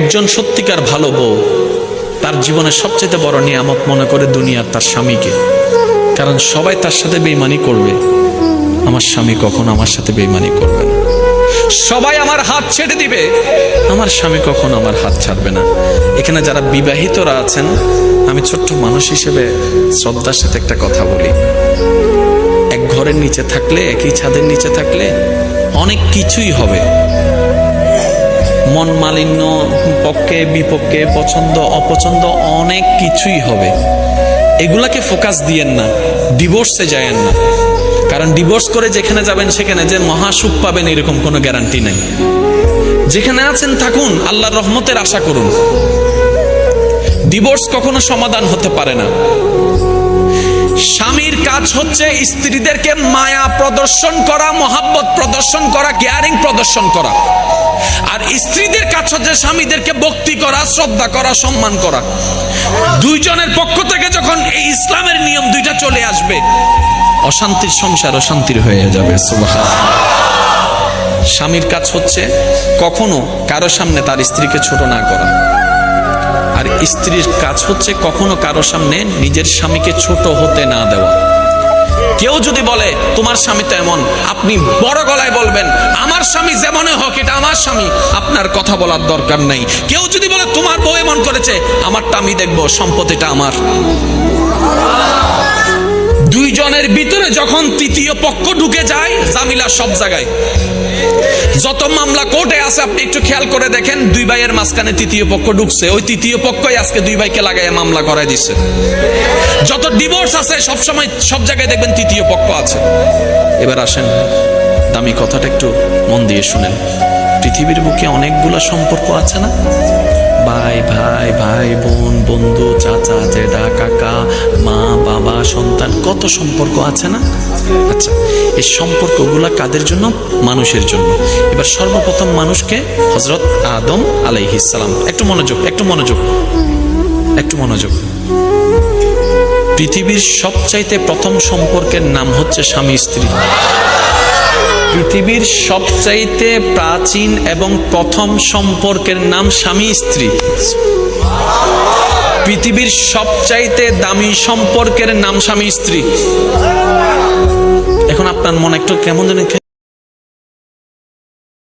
একজন সত্যিকার ভালো বউ তার জীবনের সবচেয়ে বড় নিয়ামত মনে করে দুনিয়ার তার স্বামীকে। কারণ সবাই তার সাথে বেঈমানি করবে, আমার স্বামী কখনো আমার সাথে বেঈমানি করবে না। সবাই আমার হাত ছেড়ে দিবে, আমার স্বামী কখনো আমার হাত ছাড়বে না। এখানে যারা বিবাহিতরা আছেন, আমি ছোট্ট মানুষ হিসেবে শ্রদ্ধার সাথে একটা কথা বলি। এক ঘরের নিচে থাকলে, একই ছাদের নিচে থাকলে অনেক কিছুই হবে। মন মালিন্য, পক্ষে বিপক্ষে, পছন্দ অপছন্দ অনেক কিছুই হবে। এগুলাকে ফোকাস দিয়েন না, ডিভোর্সে যায়েন না। কারণ ডিভোর্স করে যেখানে যাবেন সেখানে যে মহাসুখ পাবেন এরকম কোনো গ্যারান্টি নেই। যেখানে আছেন থাকুন, আল্লাহর রহমতের আশা করুন। ডিভোর্স কখনো সমাধান হতে পারে না। স্বামীর কাজ হচ্ছে স্ত্রীদেরকে মায়া প্রদর্শন করা, মহাব্বত প্রদর্শন করা, কেয়ারিং প্রদর্শন করা। আর স্ত্রীদের কাজ হচ্ছে স্বামীদেরকে ভক্তি করা, শ্রদ্ধা করা, সম্মান করা। দুইজনের পক্ষ থেকে যখন এই ইসলামের নিয়ম দুইটা চলে আসবে, অশান্তির সংসার অশান্তির হয়ে যাবে। সুবহানাল্লাহ। স্বামীর কাজ হচ্ছে কখনো কারো সামনে তার স্ত্রীকে ছোট না করা, আর স্ত্রীর কাজ হচ্ছে কখনো কারো সামনে নিজের স্বামীকে ছোট হতে না দেওয়া। কেউ যদি বলে তোমার স্বামী তো এমন, আপনি বড় গলায় বলবেন আমার স্বামী যেমনই হোক এটা আমার স্বামী, আপনার কথা বলার দরকার নাই। কেউ যদি বলে তোমার বউ এমন করেছে, আমারটা আমি দেখবো, সম্পত্তিটা আমার। দুইজনের ভিতরে যখন তৃতীয় পক্ষ ঢুকে যায়, ঝামেলা সব জায়গায়। যত মামলা কোর্টে আছে আপনি একটু খেয়াল করে দেখেন, দুই ভাইয়ের মাঝখানে তৃতীয় পক্ষ ঢুকছে, ওই তৃতীয় পক্ষই আজকে দুই ভাইকে লাগাইয়া মামলা করাই দিচ্ছে। যত ডিভোর্স আছে সব সময় সব জায়গায় দেখবেন তৃতীয় পক্ষ আছে। এবার আসেন, দামি কথাটা একটু মন দিয়ে শুনেন। পৃথিবীর বুকে অনেকগুলো সম্পর্ক আছে না? ভাই ভাই, ভাই বোন, বন্ধু, চাচা, জেঠা, কাকা, মা, বাবা, সন্তান, কত সম্পর্ক আছে না? আচ্ছা, এই সম্পর্কগুলা কাদের জন্য? মানুষের জন্য। এবার সর্বপ্রথম মানুষকে হযরত আদম আলাইহিস সালাম। একটু মনোযোগ, একটু মনোযোগ, একটু মনোযোগ। পৃথিবীর সবচাইতে প্রথম সম্পর্কের নাম হচ্ছে স্বামী স্ত্রী। পৃথিবীর সবচাইতে প্রাচীন এবং প্রথম সম্পর্কের নাম স্বামী স্ত্রী। পৃথিবীর সবচাইতে দামি সম্পর্কের নাম স্বামী স্ত্রী। এখন আপনার মনে একটু কেমন জানেন